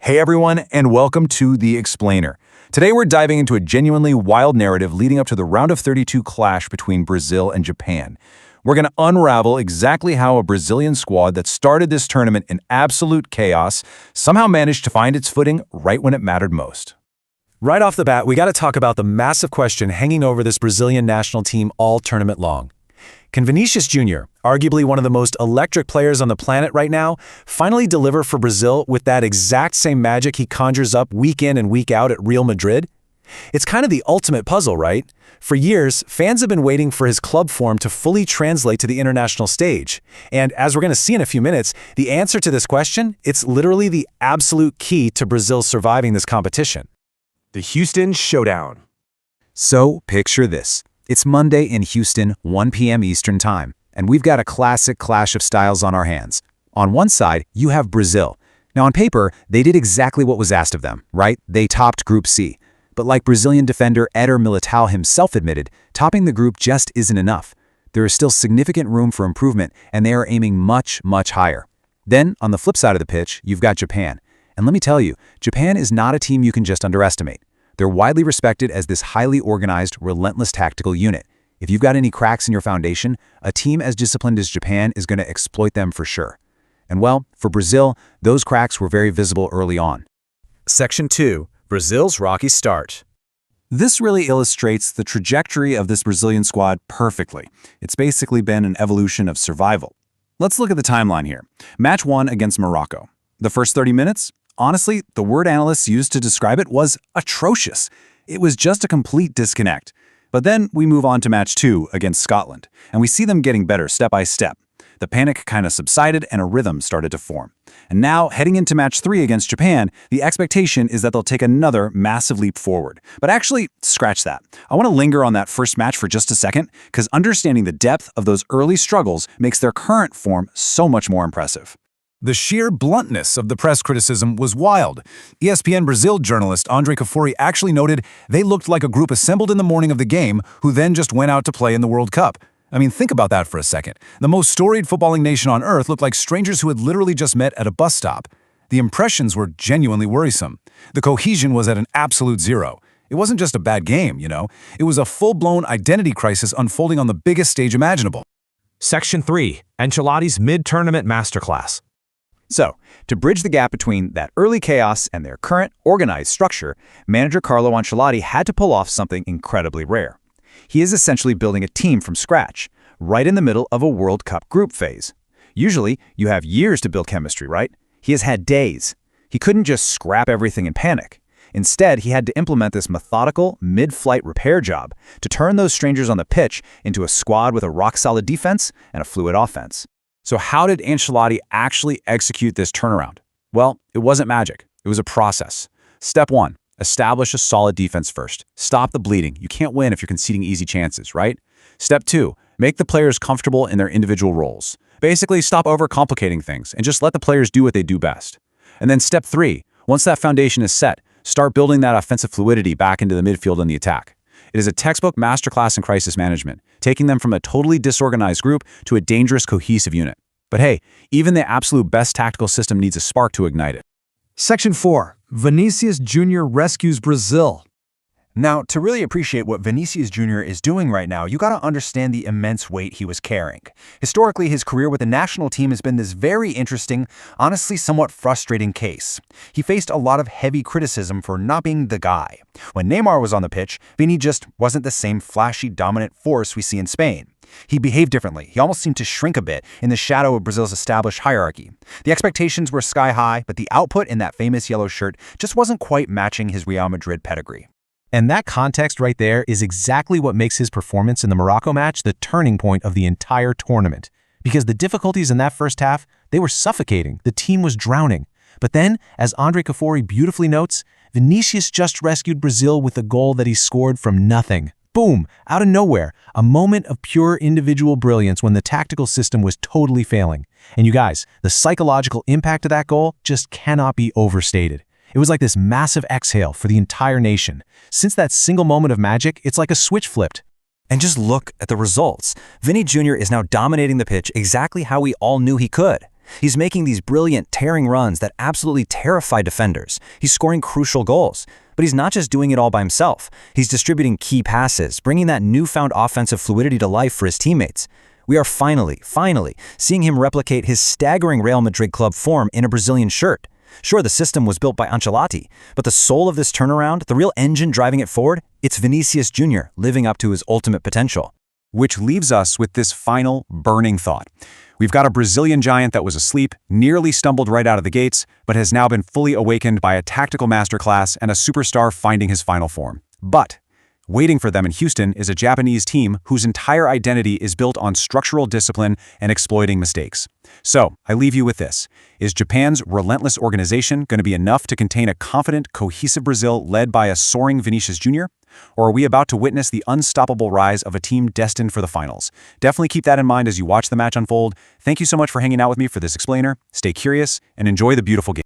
Hey everyone, and welcome to The Explainer. Today we're diving into a genuinely wild narrative leading up to the round of 32 clash between Brazil and Japan. We're going to unravel exactly how a Brazilian squad that started this tournament in absolute chaos somehow managed to find its footing right when it mattered most. Right off the bat, we got to talk about the massive question hanging over this Brazilian national team all tournament long. Can Vinícius Jr., arguably one of the most electric players on the planet right now, finally deliver for Brazil with that exact same magic he conjures up week in and week out at Real Madrid? It's kind of the ultimate puzzle, right? For years, fans have been waiting for his club form to fully translate to the international stage. And as we're going to see in a few minutes, the answer to this question, it's literally the absolute key to Brazil surviving this competition. The Houston Showdown. So, picture this. It's Monday in Houston, 1 p.m. Eastern Time, and we've got a classic clash of styles on our hands. On one side, you have Brazil. Now, on paper, they did exactly what was asked of them, right? They topped Group C. But like Brazilian defender Éder Militão himself admitted, topping the group just isn't enough. There is still significant room for improvement, and they are aiming much, much higher. Then, on the flip side of the pitch, you've got Japan. And let me tell you, Japan is not a team you can just underestimate. They're widely respected as this highly organized, relentless tactical unit. If you've got any cracks in your foundation, a team as disciplined as Japan is going to exploit them for sure. And well, for Brazil, those cracks were very visible early on. Section 2. Brazil's rocky start. This really illustrates the trajectory of this Brazilian squad perfectly. It's basically been an evolution of survival. Let's look at the timeline here. Match 1 against Morocco. The first 30 minutes? Honestly, the word analysts used to describe it was atrocious. It was just a complete disconnect. But then we move on to match 2 against Scotland, and we see them getting better step by step. The panic kind of subsided and a rhythm started to form. And now, heading into match 3 against Japan, the expectation is that they'll take another massive leap forward. But actually, scratch that. I want to linger on that first match for just a second, because understanding the depth of those early struggles makes their current form so much more impressive. The sheer bluntness of the press criticism was wild. ESPN Brazil journalist Andre Cafuri actually noted they looked like a group assembled in the morning of the game who then just went out to play in the World Cup. I mean, think about that for a second. The most storied footballing nation on earth looked like strangers who had literally just met at a bus stop. The impressions were genuinely worrisome. The cohesion was at an absolute zero. It wasn't just a bad game, It was a full-blown identity crisis unfolding on the biggest stage imaginable. Section 3. Ancelotti's mid-tournament masterclass. So, to bridge the gap between that early chaos and their current organized structure, manager Carlo Ancelotti had to pull off something incredibly rare. He is essentially building a team from scratch, right in the middle of a World Cup group phase. Usually, you have years to build chemistry, right? He has had days. He couldn't just scrap everything in panic. Instead, he had to implement this methodical, mid-flight repair job to turn those strangers on the pitch into a squad with a rock-solid defense and a fluid offense. So how did Ancelotti actually execute this turnaround? Well, it wasn't magic. It was a process. Step 1, establish a solid defense first. Stop the bleeding. You can't win if you're conceding easy chances, right? Step 2, make the players comfortable in their individual roles. Basically, stop overcomplicating things and just let the players do what they do best. And then step 3, once that foundation is set, start building that offensive fluidity back into the midfield and the attack. It is a textbook masterclass in crisis management, taking them from a totally disorganized group to a dangerous, cohesive unit. But hey, even the absolute best tactical system needs a spark to ignite it. Section 4. Vinícius Jr. rescues Brazil. Now, to really appreciate what Vinícius Jr. is doing right now, you gotta understand the immense weight he was carrying. Historically, his career with the national team has been this very interesting, honestly somewhat frustrating case. He faced a lot of heavy criticism for not being the guy. When Neymar was on the pitch, Vini just wasn't the same flashy, dominant force we see in Spain. He behaved differently. He almost seemed to shrink a bit in the shadow of Brazil's established hierarchy. The expectations were sky high, but the output in that famous yellow shirt just wasn't quite matching his Real Madrid pedigree. And that context right there is exactly what makes his performance in the Morocco match the turning point of the entire tournament. Because the difficulties in that first half, they were suffocating. The team was drowning. But then, as Andre Cafuri beautifully notes, Vinícius just rescued Brazil with a goal that he scored from nothing. Boom! Out of nowhere, a moment of pure individual brilliance when the tactical system was totally failing. And you guys, the psychological impact of that goal just cannot be overstated. It was like this massive exhale for the entire nation. Since that single moment of magic, it's like a switch flipped. And just look at the results. Vini Jr. is now dominating the pitch exactly how we all knew he could. He's making these brilliant, tearing runs that absolutely terrify defenders. He's scoring crucial goals. But he's not just doing it all by himself. He's distributing key passes, bringing that newfound offensive fluidity to life for his teammates. We are finally seeing him replicate his staggering Real Madrid club form in a Brazilian shirt. Sure, the system was built by Ancelotti, but the soul of this turnaround, the real engine driving it forward, it's Vinícius Jr. living up to his ultimate potential. Which leaves us with this final, burning thought. We've got a Brazilian giant that was asleep, nearly stumbled right out of the gates, but has now been fully awakened by a tactical masterclass and a superstar finding his final form. But waiting for them in Houston is a Japanese team whose entire identity is built on structural discipline and exploiting mistakes. So, I leave you with this. Is Japan's relentless organization going to be enough to contain a confident, cohesive Brazil led by a soaring Vinícius Jr.? Or are we about to witness the unstoppable rise of a team destined for the finals? Definitely keep that in mind as you watch the match unfold. Thank you so much for hanging out with me for this explainer. Stay curious and enjoy the beautiful game.